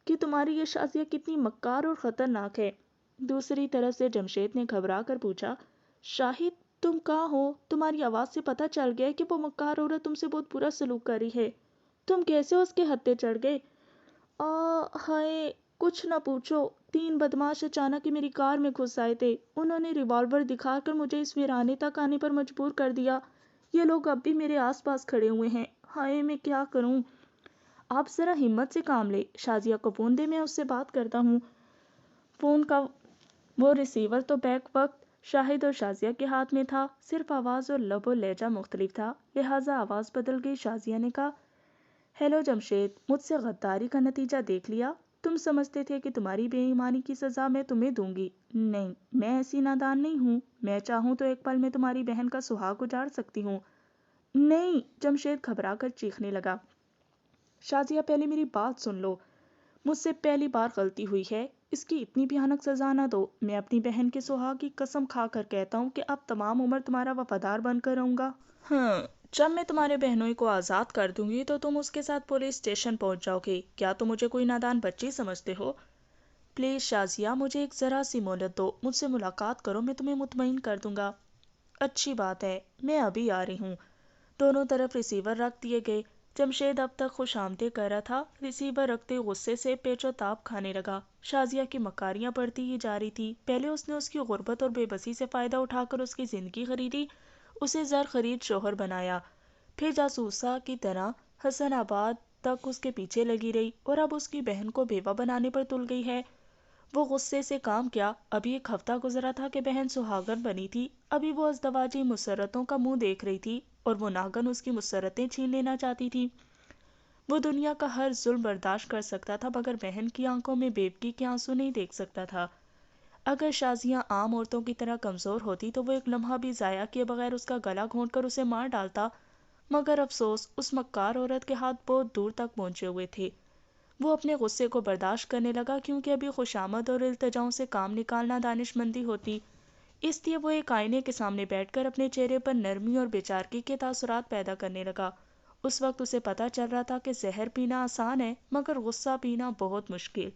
کہ تمہاری یہ شازیہ کتنی مکار اور خطرناک ہے۔ دوسری طرف سے جمشید نے گھبرا کر پوچھا، شاہد، تم کہاں ہو؟ تمہاری آواز سے پتہ چل گیا کہ وہ مکار عورت تم سے بہت برا سلوک کر رہی ہے۔ تم کیسے اس کے ہتھے چڑھ گئے؟ ہائے، کچھ نہ پوچھو۔ 3 بدماش اچانک ہی میری کار میں گھس آئے تھے۔ انہوں نے ریوالور دکھا کر مجھے اس ویرانے تک آنے پر مجبور کر دیا۔ یہ لوگ اب بھی میرے آس پاس کھڑے ہوئے ہیں۔ ہائے، میں کیا کروں؟ آپ ذرا ہمت سے کام لے، شازیہ کو فون دے، میں اس سے بات کرتا ہوں۔ فون کا وہ ریسیور تو بیک وقت شاہد اور شازیہ کے ہاتھ میں تھا، صرف آواز اور لب و لہجہ مختلف تھا، لہٰذا آواز بدل گئی۔ شازیہ نے کہا، ہیلو جمشید، مجھ سے غداری کا نتیجہ دیکھ لیا؟ تم سمجھتے تھے کہ تمہاری بے ایمانی کی سزا میں تمہیں دوں گی۔ نہیں، میں ایسی نادان نہیں ہوں۔ میں چاہوں تو ایک پل میں تمہاری بہن کا سہاگ اجاڑ سکتی ہوں۔ نہیں، جمشید گھبرا کر چیخنے لگا۔ شازیہ، پہلے میری بات سن لو۔ مجھ سے پہلی بار غلطی ہوئی ہے، اس کی اتنی بھیانک سزا نہ دو۔ میں اپنی بہن کے سہاگ کی قسم کھا کر کہتا ہوں کہ اب تمام عمر تمہارا وفادار بن کر رہوں گا۔ جب میں تمہارے بہنوئی کو آزاد کر دوں گی تو تم اس کے ساتھ پولیس اسٹیشن پہنچ جاؤ گے۔ کیا تم مجھے کوئی نادان بچی سمجھتے ہو؟ پلیز شازیہ، مجھے ایک ذرا سی مہلت دو، مجھ سے ملاقات کرو، میں تمہیں مطمئن کر دوں گا۔ اچھی بات ہے، میں ابھی آ رہی ہوں۔ دونوں طرف ریسیور رکھ دیے گئے۔ جمشید اب تک خوش آمدید کر رہا تھا، ریسیور رکھتے غصے سے پیچ و تاب کھانے لگا۔ شازیہ کی مکاریاں بڑھتی ہی جا رہی تھی۔ پہلے اس نے اس کی غربت اور بے بسی سے فائدہ اٹھا کر اس کی زندگی خریدی، اسے زر خرید شوہر بنایا، پھر جاسوسہ کی طرح حسن آباد تک اس کے پیچھے لگی رہی، اور اب اس کی بہن کو بیوہ بنانے پر تل گئی ہے۔ وہ غصے سے کام کیا، ابھی 1 ہفتہ گزرا تھا کہ بہن سہاگن بنی تھی، ابھی وہ ازدواجی مسرتوں کا منہ دیکھ رہی تھی اور وہ ناگن اس کی مسرتیں چھین لینا چاہتی تھی۔ وہ دنیا کا ہر ظلم برداشت کر سکتا تھا مگر بہن کی آنکھوں میں بیوگی کے آنسو نہیں دیکھ سکتا تھا۔ اگر شازیہ عام عورتوں کی طرح کمزور ہوتی تو وہ ایک لمحہ بھی ضائع کیے بغیر اس کا گلا گھونٹ کر اسے مار ڈالتا، مگر افسوس اس مکار عورت کے ہاتھ بہت دور تک پہنچے ہوئے تھے۔ وہ اپنے غصے کو برداشت کرنے لگا کیونکہ ابھی خوشامد اور التجاؤں سے کام نکالنا دانش مندی ہوتی، اس لیے وہ ایک آئینے کے سامنے بیٹھ کر اپنے چہرے پر نرمی اور بے چارگی کے تاثرات پیدا کرنے لگا۔ اس وقت اسے پتہ چل رہا تھا کہ زہر پینا آسان ہے مگر غصہ پینا بہت مشکل۔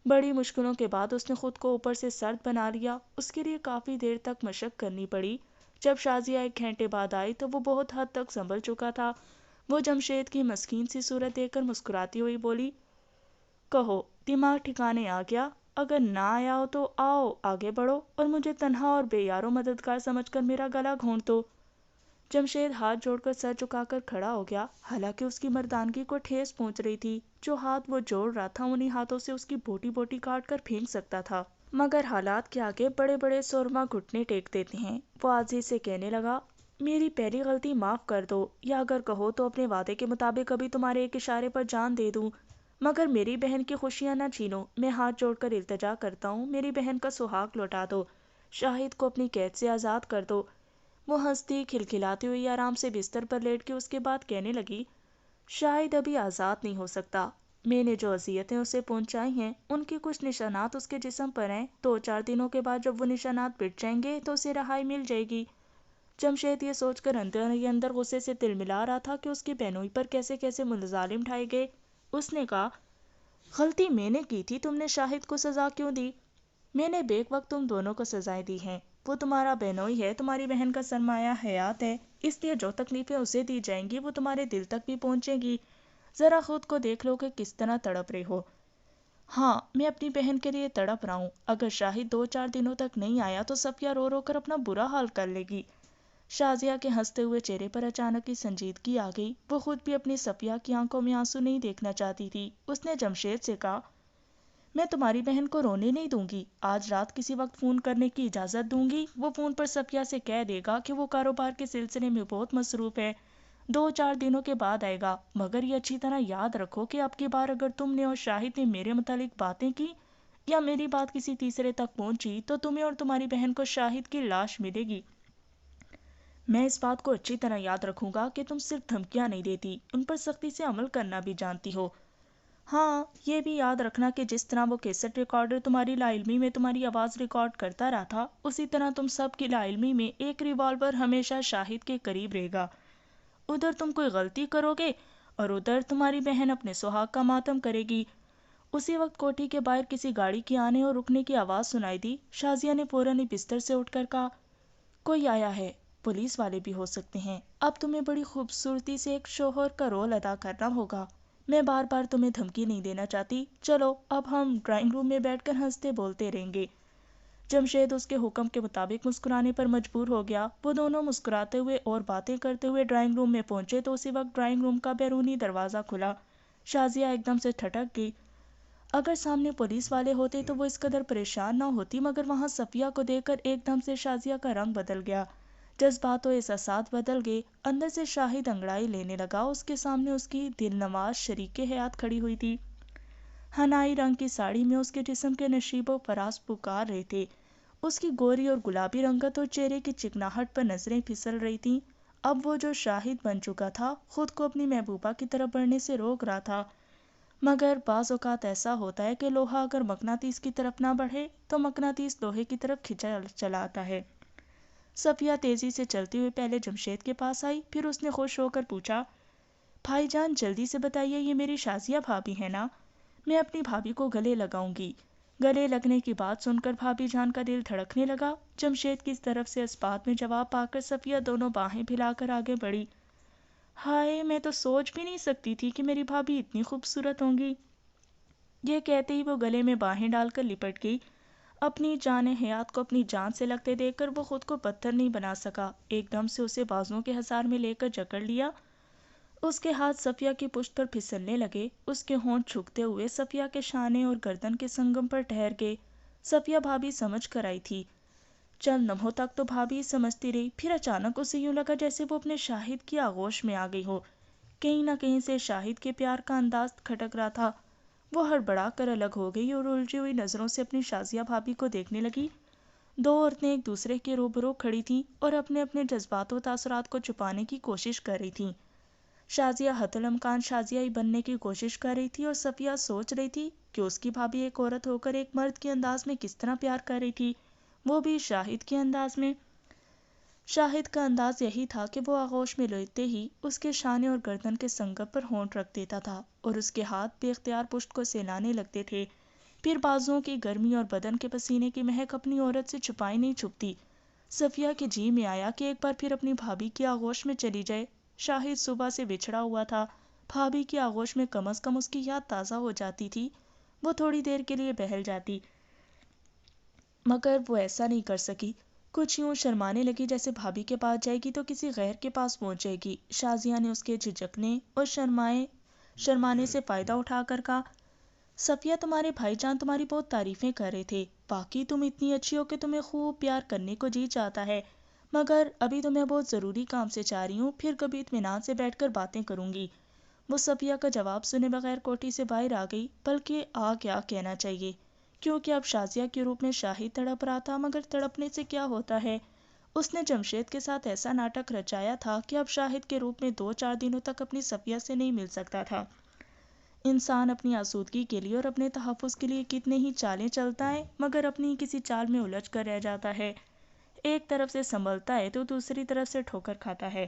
بڑی مشکلوں کے بعد اس نے خود کو اوپر سے سرد بنا لیا۔ اس کے لیے کافی دیر تک مشق کرنی پڑی۔ جب شازیہ 1 گھنٹے بعد آئی تو وہ بہت حد تک سنبھل چکا تھا۔ وہ جمشید کی مسکین سی صورت دیکھ کر مسکراتی ہوئی بولی، کہو دماغ ٹھکانے آ گیا؟ اگر نہ آیا ہو تو آؤ آگے بڑھو اور مجھے تنہا اور بے یار و مددگار سمجھ کر میرا گلا گھونٹ دو۔ جمشید ہاتھ جوڑ کر سر جھکا کر کھڑا ہو گیا، حالانکہ اس کی مردانگی کو ٹھیس پہنچ رہی تھی۔ جو ہاتھ وہ جوڑ رہا تھا انہی ہاتھوں سے اس کی بوٹی بوٹی کاٹ کر پھینک سکتا تھا، مگر حالات کے آگے بڑے بڑے سرما گھٹنے ٹیک دیتے ہیں۔ وہ عاجزی سے کہنے لگا، میری پہلی غلطی معاف کر دو، یا اگر کہو تو اپنے وعدے کے مطابق ابھی تمہارے ایک اشارے پر جان دے دوں، مگر میری بہن کی خوشیاں نہ چھینو۔ میں ہاتھ جوڑ کر التجا کرتا ہوں، میری بہن کا سہاگ لوٹا دو، شاہد کو اپنی قید سے آزاد کر دو۔ وہ ہنستی کھلکھلاتی ہوئی آرام سے بستر پر لیٹ کے اس کے بعد کہنے لگی، شاہد ابھی آزاد نہیں ہو سکتا۔ میں نے جو اذیتیں اسے پہنچائی ہیں ان کے کچھ نشانات اس کے جسم پر ہیں، 2-4 دنوں کے بعد جب وہ نشانات مٹ جائیں گے تو اسے رہائی مل جائے گی۔ جمشید یہ سوچ کر اندر ہی اندر غصے سے تلملا رہا تھا کہ اس کی بہنوئی پر کیسے کیسے مظالم ڈھائے گئے۔ اس نے کہا، غلطی میں نے کی تھی، تم نے شاہد کو سزا کیوں دی؟ میں نے بیک وقت تم دونوں کو سزائیں دی ہیں۔ وہ تمہارا بہنوئی ہے، تمہاری بہن کا سرمایہ حیات ہے، اس لیے جو تکلیفیں اسے دی جائیں گی وہ تمہارے دل تک بھی پہنچیں گی۔ ذرا خود کو دیکھ لو کہ کس طرح تڑپ رہے ہو۔ ہاں میں اپنی بہن کے لیے تڑپ رہا ہوں، اگر شاہد 2-4 دنوں تک نہیں آیا تو صفیہ رو رو کر اپنا برا حال کر لے گی۔ شازیہ کے ہنستے ہوئے چہرے پر اچانک ہی سنجیدگی آ گئی۔ وہ خود بھی اپنی صفیہ کی آنکھوں میں آنسو نہیں دیکھنا چاہتی تھی۔ اس نے جمشید سے کہا، میں تمہاری بہن کو رونے نہیں دوں گی، آج رات کسی وقت فون کرنے کی اجازت دوں گی۔ وہ فون پر صفیہ سے کہہ دے گا کہ وہ کاروبار کے سلسلے میں بہت مصروف ہے، 2-4 دنوں کے بعد آئے گا، مگر یہ اچھی طرح یاد رکھو کہ اب کی بار اگر تم نے اور شاہد نے میرے متعلق باتیں کی یا میری بات کسی تیسرے تک پہنچی تو تمہیں اور تمہاری بہن کو شاہد کی لاش ملے گی۔ میں اس بات کو اچھی طرح یاد رکھوں گا کہ تم صرف دھمکیاں نہیں دیتی، ان پر سختی سے عمل کرنا بھی جانتی ہو۔ ہاں یہ بھی یاد رکھنا کہ جس طرح وہ کیسٹ ریکارڈر تمہاری لا علمی میں تمہاری آواز ریکارڈ کرتا رہا تھا، اسی طرح تم سب کی لا علمی میں ایک ریوالور ہمیشہ شاہد کے قریب رہے گا۔ ادھر تم کوئی غلطی کرو گے اور ادھر تمہاری بہن اپنے سہاگ کا ماتم کرے گی۔ اسی وقت کوٹھی کے باہر کسی گاڑی کے آنے اور رکنے کی آواز سنائی دی۔ شازیہ نے فوراً ہی بستر سے اٹھ کر کہا، کوئی آیا ہے، پولیس والے بھی ہو سکتے ہیں، اب تمہیں بڑی خوبصورتی سے ایک شوہر کا رول ادا کرنا ہوگا۔ میں بار بار تمہیں دھمکی نہیں دینا چاہتی، چلو اب ہم ڈرائنگ روم میں بیٹھ کر ہنستے بولتے رہیں گے۔ جمشید اس کے حکم کے مطابق مسکرانے پر مجبور ہو گیا۔ وہ دونوں مسکراتے ہوئے اور باتیں کرتے ہوئے ڈرائنگ روم میں پہنچے تو اسی وقت ڈرائنگ روم کا بیرونی دروازہ کھلا۔ شازیہ ایک دم سے ٹھٹک گئی۔ اگر سامنے پولیس والے ہوتے تو وہ اس قدر پریشان نہ ہوتی، مگر وہاں صفیہ کو دیکھ کر ایک دم سے شازیہ کا رنگ بدل گیا، جذبات و احساسات بدل گئے۔ اندر سے شاہد انگڑائی لینے لگا۔ اس کے سامنے اس کی دل نواز شریک حیات کھڑی ہوئی تھی۔ حنائی رنگ کی ساڑی میں اس کے جسم کے نشیب و فراز پکار رہے تھے۔ اس کی گوری اور گلابی رنگت اور چہرے کی چکناہٹ پر نظریں پھسل رہی تھیں۔ اب وہ جو شاہد بن چکا تھا خود کو اپنی محبوبہ کی طرف بڑھنے سے روک رہا تھا، مگر بعض اوقات ایسا ہوتا ہے کہ لوہا اگر مقناطیس کی طرف نہ بڑھے تو مقناطیس لوہے کی طرف کھینچا چلا آتا ہے۔ صفیہ تیزی سے چلتی ہوئی پہلے جمشید کے پاس آئی، پھر اس نے خوش ہو کر پوچھا، بھائی جان جلدی سے بتائیے، یہ میری شازیہ بھابی ہے نا؟ میں اپنی بھابی کو گلے لگاؤں گی۔ گلے لگنے کی بات سن کر بھابی جان کا دل دھڑکنے لگا۔ جمشید کی طرف سے اس بات میں جواب پا کر صفیہ دونوں باہیں پھیلا کر آگے بڑھی۔ ہائے میں تو سوچ بھی نہیں سکتی تھی کہ میری بھابی اتنی خوبصورت ہوں گی۔ یہ کہتے ہی وہ گلے میں باہیں ڈال کر لپٹ گئی۔ اپنی جان حیات کو اپنی جان سے لگتے دیکھ کر وہ خود کو پتھر نہیں بنا سکا، ایک دم سے اسے بازوؤں کے حصار میں لے کر جکڑ لیا۔ اس کے ہاتھ صفیہ کی پشت پر پھسلنے لگے، اس کے ہونٹ چھکتے ہوئے صفیہ کے شانے اور گردن کے سنگم پر ٹھہر گئے۔ صفیہ بھابی سمجھ کر آئی تھی۔ چند لمحوں تک تو بھابی سمجھتی رہی، پھر اچانک اسے یوں لگا جیسے وہ اپنے شاہد کی آغوش میں آ گئی ہو۔ کہیں نہ کہیں سے شاہد کے پیار کا انداز کھٹک رہا تھا۔ وہ ہڑبڑا کر الگ ہو گئی اور الجھی ہوئی نظروں سے اپنی شازیہ بھابھی کو دیکھنے لگی۔ دو عورتیں ایک دوسرے کے روبرو کھڑی تھیں اور اپنے اپنے جذبات و تاثرات کو چھپانے کی کوشش کر رہی تھیں۔ شازیہ حتی الامکان شازیہ ہی بننے کی کوشش کر رہی تھی اور صفیہ سوچ رہی تھی کہ اس کی بھابھی ایک عورت ہو کر ایک مرد کے انداز میں کس طرح پیار کر رہی تھی، وہ بھی شاہد کے انداز میں۔ شاہد کا انداز یہی تھا کہ وہ آغوش میں لیتے ہی اس کے شانے اور گردن کے سنگب پر ہونٹ رکھ دیتا تھا اور اس کے ہاتھ بے اختیار پشت کو سہلانے لگتے تھے۔ پھر بازوؤں کی گرمی اور بدن کے پسینے کی مہک اپنی عورت سے چھپائی نہیں چھپتی۔ صفیہ کے جی میں آیا کہ ایک بار پھر اپنی بھابھی کی آغوش میں چلی جائے۔ شاہد صبح سے بچھڑا ہوا تھا، بھابھی کی آغوش میں کم از کم اس کی یاد تازہ ہو جاتی تھی، وہ تھوڑی دیر کے لیے بہل جاتی، مگر وہ ایسا نہیں کر سکی۔ کچھ یوں شرمانے لگی جیسے بھابھی کے پاس جائے گی تو کسی غیر کے پاس پہنچ جائے گی۔ شازیہ نے اس کے جھجکنے اور شرمانے سے فائدہ اٹھا کر کہا، صفیہ تمہارے بھائی جان تمہاری بہت تعریفیں کر رہے تھے، باقی تم اتنی اچھی ہو کہ تمہیں خوب پیار کرنے کو جی چاہتا ہے، مگر ابھی تو میں بہت ضروری کام سے چاہ رہی ہوں، پھر کبھی اطمینان سے بیٹھ کر باتیں کروں گی۔ وہ صفیہ کا جواب سنے بغیر کوٹھی سے باہر آ گئی، بلکہ کیا کہنا چاہیے، کیونکہ اب شازیہ کے روپ میں شاہد تڑپ رہا تھا، مگر تڑپنے سے کیا ہوتا ہے، اس نے جمشید کے ساتھ ایسا ناٹک رچایا تھا کہ اب شاہد کے روپ میں 2-4 دنوں تک اپنی صفیہ سے نہیں مل سکتا تھا۔ انسان اپنی آسودگی کے لیے اور اپنے تحفظ کے لیے کتنے ہی چالیں چلتا ہے، مگر اپنی کسی چال میں الجھ کر رہ جاتا ہے، ایک طرف سے سنبھلتا ہے تو دوسری طرف سے ٹھوکر کھاتا ہے۔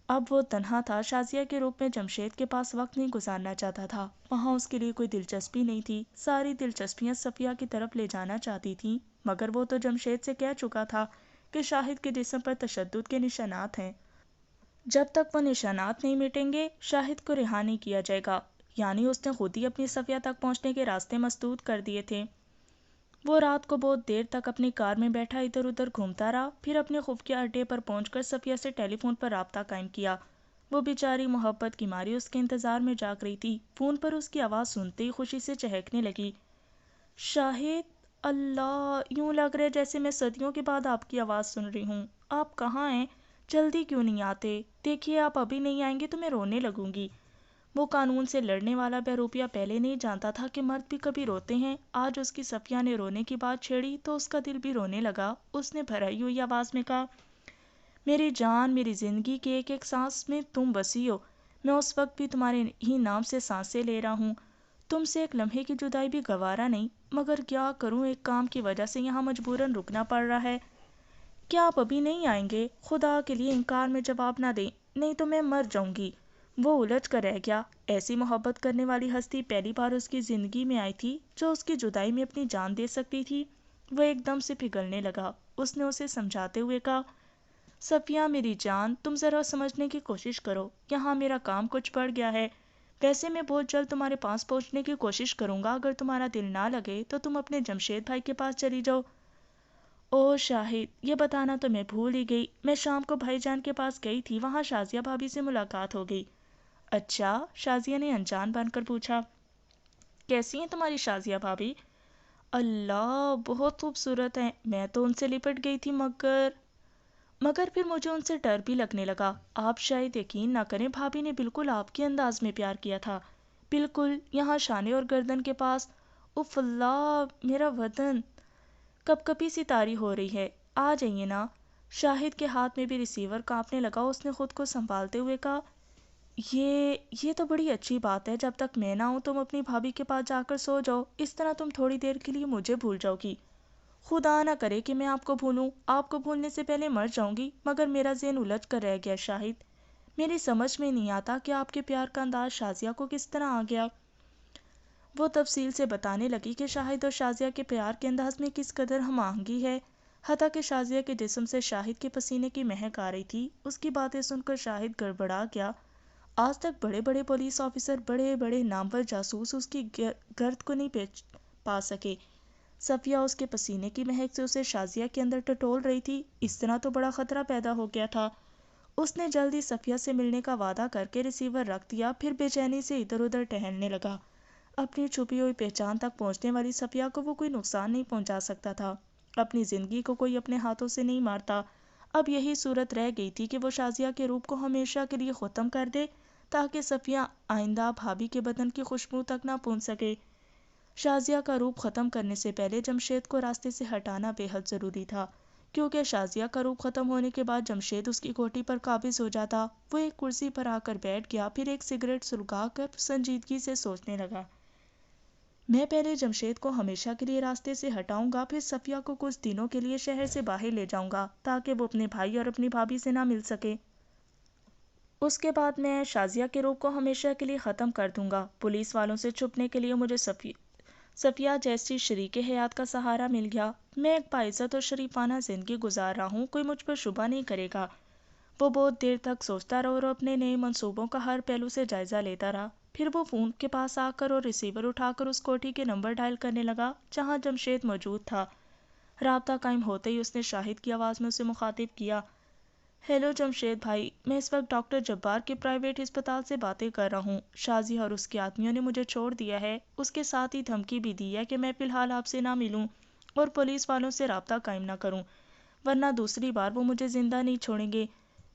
اب وہ تنہا تھا، شازیہ کے روپ میں جمشید کے پاس وقت نہیں گزارنا چاہتا تھا، وہاں اس کے لیے کوئی دلچسپی نہیں تھی، ساری دلچسپیاں صفیہ کی طرف لے جانا چاہتی تھیں، مگر وہ تو جمشید سے کہہ چکا تھا کہ شاہد کے جسم پر تشدد کے نشانات ہیں، جب تک وہ نشانات نہیں مٹیں گے شاہد کو رہا نہیں کیا جائے گا، یعنی اس نے خود ہی اپنی صفیہ تک پہنچنے کے راستے مسدود کر دیے تھے۔ وہ رات کو بہت دیر تک اپنی کار میں بیٹھا ادھر ادھر گھومتا رہا، پھر اپنے خفیہ اڈے پر پہنچ کر صفیہ سے ٹیلی فون پر رابطہ قائم کیا۔ وہ بیچاری محبت کی ماری اس کے انتظار میں جاگ رہی تھی، فون پر اس کی آواز سنتے ہی خوشی سے چہکنے لگی۔ شاہد، اللہ، یوں لگ رہا ہے جیسے میں صدیوں کے بعد آپ کی آواز سن رہی ہوں، آپ کہاں ہیں، جلدی کیوں نہیں آتے، دیکھیے آپ ابھی نہیں آئیں گے تو میں رونے لگوں گی۔ وہ قانون سے لڑنے والا بہروپیہ پہلے نہیں جانتا تھا کہ مرد بھی کبھی روتے ہیں، آج اس کی صفیہ نے رونے کی بات چھیڑی تو اس کا دل بھی رونے لگا، اس نے بھرائی ہوئی آواز میں کہا، میری جان، میری زندگی کے ایک ایک سانس میں تم بسی ہو، میں اس وقت بھی تمہارے ہی نام سے سانسیں لے رہا ہوں، تم سے ایک لمحے کی جدائی بھی گوارا نہیں، مگر کیا کروں، ایک کام کی وجہ سے یہاں مجبوراً رکنا پڑ رہا ہے۔ کیا آپ ابھی نہیں آئیں گے؟ خدا کے لیے انکار میں جواب نہ دیں، نہیں تو میں مر جاؤں گی۔ وہ الجھ کر رہ گیا، ایسی محبت کرنے والی ہستی پہلی بار اس کی زندگی میں آئی تھی جو اس کی جدائی میں اپنی جان دے سکتی تھی۔ وہ ایک دم سے پگھلنے لگا، اس نے اسے سمجھاتے ہوئے کہا، صفیہ میری جان، تم ذرا سمجھنے کی کوشش کرو، یہاں میرا کام کچھ پڑ گیا ہے، ویسے میں بہت جلد تمہارے پاس پہنچنے کی کوشش کروں گا، اگر تمہارا دل نہ لگے تو تم اپنے جمشید بھائی کے پاس چلی جاؤ۔ او شاہد، یہ بتانا تو میں بھول ہی گئی، میں شام کو بھائی جان کے پاس گئی تھی، وہاں شازیہ بھابھی سے ملاقات ہو گئی۔ اچھا، شازیہ نے انجان بن کر پوچھا، کیسی ہیں تمہاری شازیہ بھابھی؟ اللہ، بہت خوبصورت ہیں، میں تو ان سے لپٹ گئی تھی، مگر پھر مجھے ان سے ڈر بھی لگنے لگا، آپ شاید یقین نہ کریں، بھابھی نے بالکل آپ کے انداز میں پیار کیا تھا، بالکل یہاں شانے اور گردن کے پاس، اف اللہ، میرا بدن کپ کپی سی طاری ہو رہی ہے، آ جائیے نا۔ شاہد کے ہاتھ میں بھی ریسیور کانپنے لگا، اس نے خود کو سنبھالتے ہوئے کہا، یہ تو بڑی اچھی بات ہے، جب تک میں نہ ہوں تم اپنی بھابھی کے پاس جا کر سو جاؤ، اس طرح تم تھوڑی دیر کے لیے مجھے بھول جاؤ گی۔ خدا نہ کرے کہ میں آپ کو بھولوں، آپ کو بھولنے سے پہلے مر جاؤں گی، مگر میرا ذہن الجھ کر رہ گیا شاہد، میری سمجھ میں نہیں آتا کہ آپ کے پیار کا انداز شازیہ کو کس طرح آ گیا۔ وہ تفصیل سے بتانے لگی کہ شاہد اور شازیہ کے پیار کے انداز میں کس قدر ہم آہنگی ہے، حتیٰ کہ شازیہ کے جسم سے شاہد کے پسینے کی مہک آ رہی تھی۔ اس کی باتیں سن کر شاہد گڑبڑا گیا، آج تک بڑے بڑے پولیس آفیسر، بڑے بڑے نامور جاسوس اس کی گرد کو نہیں پا سکے، صفیہ اس کے پسینے کی مہک سے اسے شازیہ کے اندر ٹٹول رہی تھی، اس طرح تو بڑا خطرہ پیدا ہو گیا تھا۔ اس نے جلدی صفیہ سے ملنے کا وعدہ کر کے ریسیور رکھ دیا، پھر بے چینی سے ادھر ادھر ٹہلنے لگا، اپنی چھپی ہوئی پہچان تک پہنچنے والی صفیہ کو وہ کوئی نقصان نہیں پہنچا سکتا تھا، اپنی زندگی کو کوئی اپنے ہاتھوں سے نہیں مارتا، اب یہی صورت رہ گئی تھی کہ وہ شازیہ کے روپ کو ہمیشہ کے لیے ختم کر دے تاکہ صفیہ آئندہ بھابھی کے بدن کی خوشبو تک نہ پہنچ سکے۔ شازیہ کا روپ ختم کرنے سے پہلے جمشید کو راستے سے ہٹانا بے حد ضروری تھا، کیونکہ شازیہ کا روپ ختم ہونے کے بعد جمشید اس کی کوٹھی پر قابض ہو جاتا۔ وہ ایک کرسی پر آ کر بیٹھ گیا، پھر ایک سگریٹ سلگا کر سنجیدگی سے سوچنے لگا۔ میں پہلے جمشید کو ہمیشہ کے لیے راستے سے ہٹاؤں گا، پھر صفیہ کو کچھ دنوں کے لیے شہر سے باہر لے جاؤں گا تاکہ وہ اپنے بھائی اور اپنی بھابھی سے نہ مل سکے۔ اس کے بعد میں شازیہ کے روپ کو ہمیشہ کے لیے ختم کر دوں گا۔ پولیس والوں سے چھپنے کے لیے مجھے صفیہ جیسی شریک حیات کا سہارا مل گیا۔ میں ایک باعزت اور شریفانہ زندگی گزار رہا ہوں، کوئی مجھ پر شبہ نہیں کرے گا۔ وہ بہت دیر تک سوچتا رہا اور اپنے نئے منصوبوں کا ہر پہلو سے جائزہ لیتا رہا۔ پھر وہ فون کے پاس آ کر اور ریسیور اٹھا کر اس کوٹھی کے نمبر ڈائل کرنے لگا جہاں جمشید موجود تھا۔ رابطہ قائم ہوتے ہی اس نے شاہد کی آواز میں اسے مخاطب کیا۔ ہیلو جمشید بھائی، میں اس وقت ڈاکٹر جبار کے پرائیویٹ ہسپتال سے باتیں کر رہا ہوں۔ شازیہ اور اس کے آدمیوں نے مجھے چھوڑ دیا ہے، اس کے ساتھ ہی دھمکی بھی دی ہے کہ میں فی الحال آپ سے نہ ملوں اور پولیس والوں سے رابطہ قائم نہ کروں، ورنہ دوسری بار وہ مجھے زندہ نہیں چھوڑیں گے۔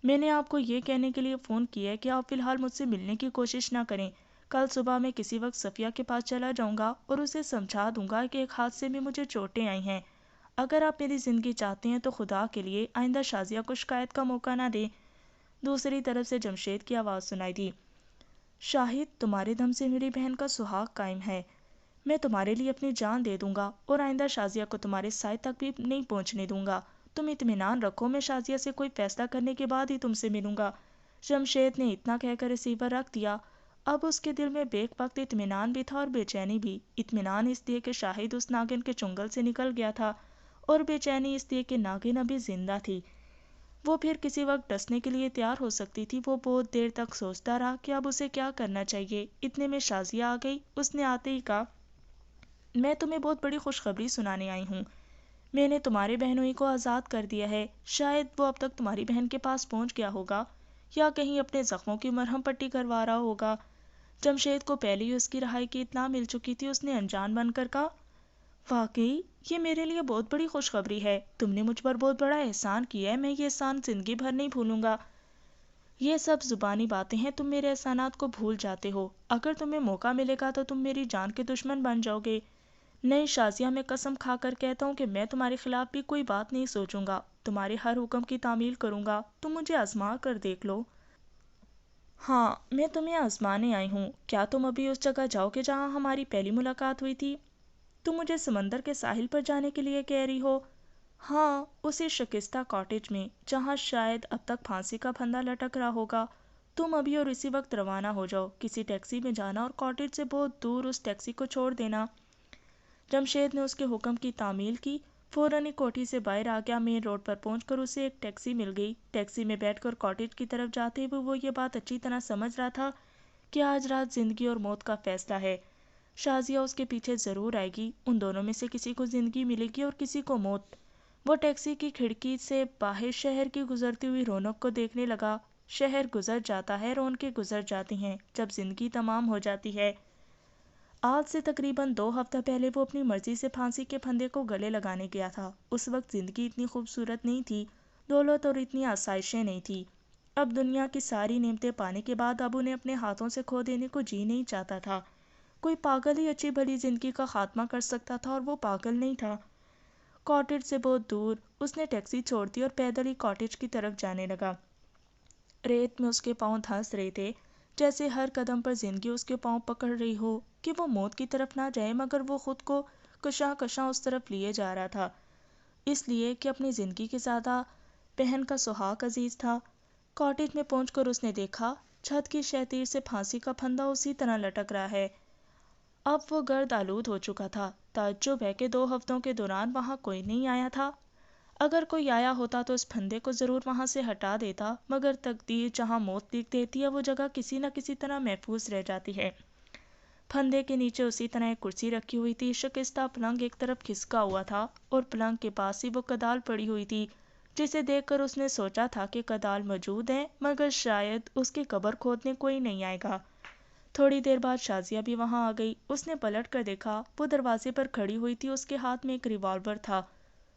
میں نے آپ کو یہ کہنے کے لیے فون کیا ہے کہ آپ فی الحال مجھ سے ملنے کی کوشش نہ کریں۔ کل صبح میں کسی وقت صفیہ کے پاس چلا جاؤں گا اور اسے سمجھا دوں گا کہ ایک حادثے میں مجھے چوٹیں آئی ہیں۔ اگر آپ میری زندگی چاہتے ہیں تو خدا کے لیے آئندہ شازیہ کو شکایت کا موقع نہ دیں۔ دوسری طرف سے جمشید کی آواز سنائی دی۔ شاہد، تمہارے دم سے میری بہن کا سہاگ قائم ہے۔ میں تمہارے لیے اپنی جان دے دوں گا اور آئندہ شازیہ کو تمہارے سائے تک بھی نہیں پہنچنے دوں گا۔ تم اطمینان رکھو، میں شازیہ سے کوئی فیصلہ کرنے کے بعد ہی تم سے ملوں گا۔ جمشید نے اتنا کہہ کر ریسیور رکھ دیا۔ اب اس کے دل میں بیک وقت اطمینان بھی تھا اور بے چینی بھی۔ اطمینان اس لیے کہ شاہد اس ناگن کے چنگل سے نکل گیا تھا، اور بے چینی اس لیے کہ ناگن ابھی زندہ تھی، وہ پھر کسی وقت ڈسنے کے لیے تیار ہو سکتی تھی۔ وہ بہت دیر تک سوچتا رہا کہ اب اسے کیا کرنا چاہیے۔ اتنے میں شازیہ آ گئی۔ اس نے آتے ہی کہا، میں تمہیں بہت بڑی خوشخبری سنانے آئی ہوں۔ میں نے تمہارے بہنوئی کو آزاد کر دیا ہے۔ شاید وہ اب تک تمہاری بہن کے پاس پہنچ گیا ہوگا یا کہیں اپنے زخموں کی مرہم پٹی کروا رہا ہوگا۔ جمشید کو پہلے ہی اس کی رہائی کی اطلاع مل چکی تھی۔ اس نے انجان بن کر کہا، واقعی یہ میرے لیے بہت بڑی خوشخبری ہے۔ تم نے مجھ پر بہت بڑا احسان کیا ہے، میں یہ احسان زندگی بھر نہیں بھولوں گا۔ یہ سب زبانی باتیں ہیں، تم میرے احسانات کو بھول جاتے ہو۔ اگر تمہیں موقع ملے گا تو تم میری جان کے دشمن بن جاؤ گے۔ نہیں شازیہ، میں قسم کھا کر کہتا ہوں کہ میں تمہارے خلاف بھی کوئی بات نہیں سوچوں گا، تمہارے ہر حکم کی تعمیل کروں گا۔ تم مجھے آزما کر دیکھ لو۔ ہاں، میں تمہیں آزمانے آئی ہوں۔ کیا تم ابھی اس جگہ جاؤ گے جہاں ہماری پہلی ملاقات ہوئی تھی؟ تم مجھے سمندر کے ساحل پر جانے کے لیے کہہ رہی ہو؟ ہاں، اسی شکستہ کاٹیج میں جہاں شاید اب تک پھانسی کا پھندا لٹک رہا ہوگا۔ تم ابھی اور اسی وقت روانہ ہو جاؤ، کسی ٹیکسی میں جانا اور کاٹیج سے بہت دور اس ٹیکسی کو چھوڑ دینا۔ جمشید نے اس کے حکم کی تعمیل کی، فوراً ہی کوٹھی سے باہر آ گیا۔ مین روڈ پر پہنچ کر اسے ایک ٹیکسی مل گئی۔ ٹیکسی میں بیٹھ کر کاٹیج کی طرف جاتے ہوئے وہ یہ بات اچھی طرح سمجھ رہا تھا کہ آج رات زندگی اور موت کا فیصلہ ہے۔ شازیہ اس کے پیچھے ضرور آئے گی، ان دونوں میں سے کسی کو زندگی ملے گی اور کسی کو موت۔ وہ ٹیکسی کی کھڑکی سے باہر شہر کی گزرتی ہوئی رونق کو دیکھنے لگا۔ شہر گزر جاتا ہے، رونقیں گزر جاتی ہیں، جب زندگی تمام ہو جاتی ہے۔ آج سے تقریباً 2 ہفتہ پہلے وہ اپنی مرضی سے پھانسی کے پھندے کو گلے لگانے گیا تھا۔ اس وقت زندگی اتنی خوبصورت نہیں تھی، دولت اور اتنی آسائشیں نہیں تھی۔ اب دنیا کی ساری نعمتیں پانے کے بعد اب انہیں اپنے ہاتھوں سے کھو دینے کو جی نہیں چاہتا تھا۔ کوئی پاگل ہی اچھی بھلی زندگی کا خاتمہ کر سکتا تھا، اور وہ پاگل نہیں تھا۔ کاٹیج سے بہت دور اس نے ٹیکسی چھوڑ دی اور پیدل ہی کاٹیج کی طرف جانے لگا۔ ریت میں اس کے پاؤں دھنس رہے تھے، جیسے ہر قدم پر زندگی اس کے پاؤں پکڑ رہی ہو کہ وہ موت کی طرف نہ جائے، مگر وہ خود کو کشاں کشاں اس طرف لیے جا رہا تھا، اس لیے کہ اپنی زندگی کے زیادہ بہن کا سہاگ عزیز تھا۔ کاٹیج میں پہنچ کر اس نے دیکھا چھت کی شہ تیر سے پھانسی کا پھندا اسی طرح لٹک رہا ہے۔ اب وہ گرد آلود ہو چکا تھا۔ تعجب ہے کہ 2 ہفتوں کے دوران وہاں کوئی نہیں آیا تھا۔ اگر کوئی آیا ہوتا تو اس پھندے کو ضرور وہاں سے ہٹا دیتا، مگر تقدیر جہاں موت لکھ دیتی ہے وہ جگہ کسی نہ کسی طرح محفوظ رہ جاتی ہے۔ پھندے کے نیچے اسی طرح ایک کرسی رکھی ہوئی تھی۔ شکستہ پلنگ ایک طرف کھسکا ہوا تھا اور پلنگ کے پاس ہی وہ کدال پڑی ہوئی تھی، جسے دیکھ کر اس نے سوچا تھا کہ کدال موجود ہے، مگر شاید اس کی قبر کھودنے کوئی نہیں آئے گا۔ تھوڑی دیر بعد شازیہ بھی وہاں آ گئی۔ اس نے پلٹ کر دیکھا، وہ دروازے پر کھڑی ہوئی تھی، اس کے ہاتھ میں ایک ریوالور تھا۔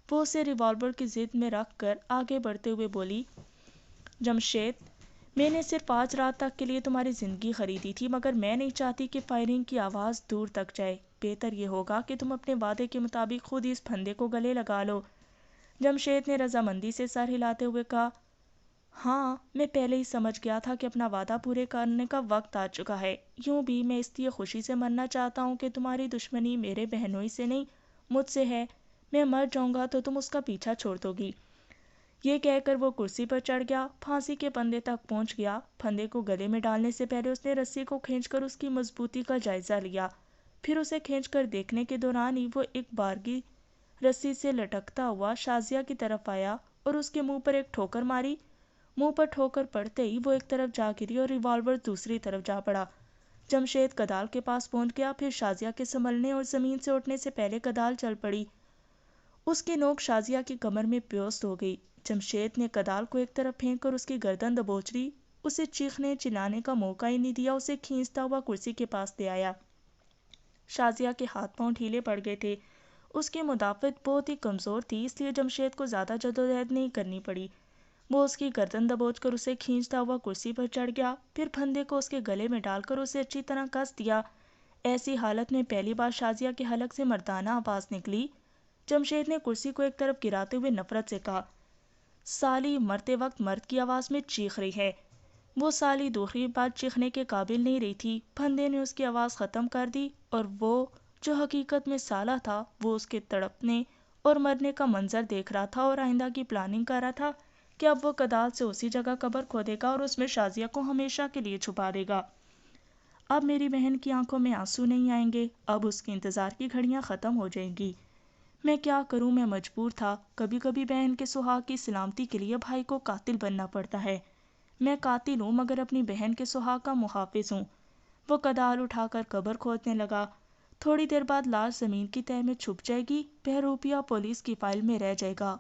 وہ اسے ریوالور کی زد میں رکھ کر آگے بڑھتے ہوئے بولی، جمشید، میں نے صرف 5 رات تک کے لیے تمہاری زندگی خریدی تھی، مگر میں نہیں چاہتی کہ فائرنگ کی آواز دور تک جائے۔ بہتر یہ ہوگا کہ تم اپنے وعدے کے مطابق خود ہی اس پھندے کو گلے لگا لو۔ جمشید نے رضامندی سے سر ہلاتے ہوئے کہا، ہاں، میں پہلے ہی سمجھ گیا تھا کہ اپنا وعدہ پورے کرنے کا وقت آ چکا ہے۔ یوں بھی میں اس لیے خوشی سے مرنا چاہتا ہوں کہ تمہاری دشمنی میرے بہنوئی سے نہیں، مجھ سے ہے۔ میں مر جاؤں گا تو تم اس کا پیچھا چھوڑ دو گی۔ یہ کہہ کر وہ کرسی پر چڑھ گیا، پھانسی کے پھندے تک پہنچ گیا۔ پھندے کو گلے میں ڈالنے سے پہلے اس نے رسی کو کھینچ کر اس کی مضبوطی کا جائزہ لیا، پھر اسے کھینچ کر دیکھنے کے دوران ہی وہ ایک بارگی رسی سے لٹکتا ہوا شازیہ کی طرف آیا اور اس کے منہ پر ایک ٹھوکر ماری۔ منہ پر ٹھوکر پڑتے ہی وہ ایک طرف جا گری اور ریوالور دوسری طرف جا پڑا۔ جمشید کدال کے پاس پہنچ گیا، پھر شازیہ کے سنبھلنے اور زمین سے اٹھنے سے پہلے کدال چل پڑی۔ اس کی نوک شازیہ کی کمر میں پیوست ہو گئی۔ جمشید نے کدال کو ایک طرف پھینک کر اس کی گردن دبوچ لی، اسے چیخنے چلانے کا موقع ہی نہیں دیا، اسے کھینچتا ہوا کرسی کے پاس لے آیا۔ شازیہ کے ہاتھ پاؤں ڈھیلے پڑ گئے تھے، اس کی مدافعت بہت ہی کمزور تھی، اس لیے جمشید کو زیادہ جدوجہد نہیں کرنی پڑی۔ وہ اس کی گردن دبوچ کر اسے کھینچتا ہوا کرسی پر چڑھ گیا، پھر پھندے کو اس کے گلے میں ڈال کر اسے اچھی طرح کس دیا۔ ایسی حالت میں پہلی بار شازیہ کے حلق سے مردانہ آواز نکلی۔ جمشید نے کرسی کو ایک طرف گراتے ہوئے نفرت سے کہا، سالی مرتے وقت مرد کی آواز میں چیخ رہی ہے۔ وہ سالی دوسری بار چیخنے کے قابل نہیں رہی تھی، پھندے نے اس کی آواز ختم کر دی، اور وہ جو حقیقت میں سالہ تھا، وہ اس کے تڑپنے اور مرنے کا منظر دیکھ رہا تھا اور آئندہ کی پلاننگ کر رہا تھا کہ اب وہ کدال سے اسی جگہ قبر کھودے گا اور اس میں شازیہ کو ہمیشہ کے لیے چھپا دے گا۔ اب میری بہن کی آنکھوں میں آنسو نہیں آئیں گے، اب اس کے انتظار کی گھڑیاں ختم ہو جائیں گی۔ میں کیا کروں، میں مجبور تھا، کبھی کبھی بہن کے سہاگ کی سلامتی کے لیے بھائی کو قاتل بننا پڑتا ہے۔ میں قاتل ہوں مگر اپنی بہن کے سہاگ کا محافظ ہوں۔ وہ کدال اٹھا کر قبر کھودنے لگا۔ تھوڑی دیر بعد لاش زمین کی تہہ میں چھپ جائے گی، بہروپیہ پولیس کی فائل میں رہ جائے گا،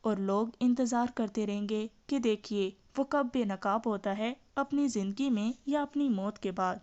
اور لوگ انتظار کرتے رہیں گے کہ دیکھیے وہ کب بے نقاب ہوتا ہے، اپنی زندگی میں یا اپنی موت کے بعد۔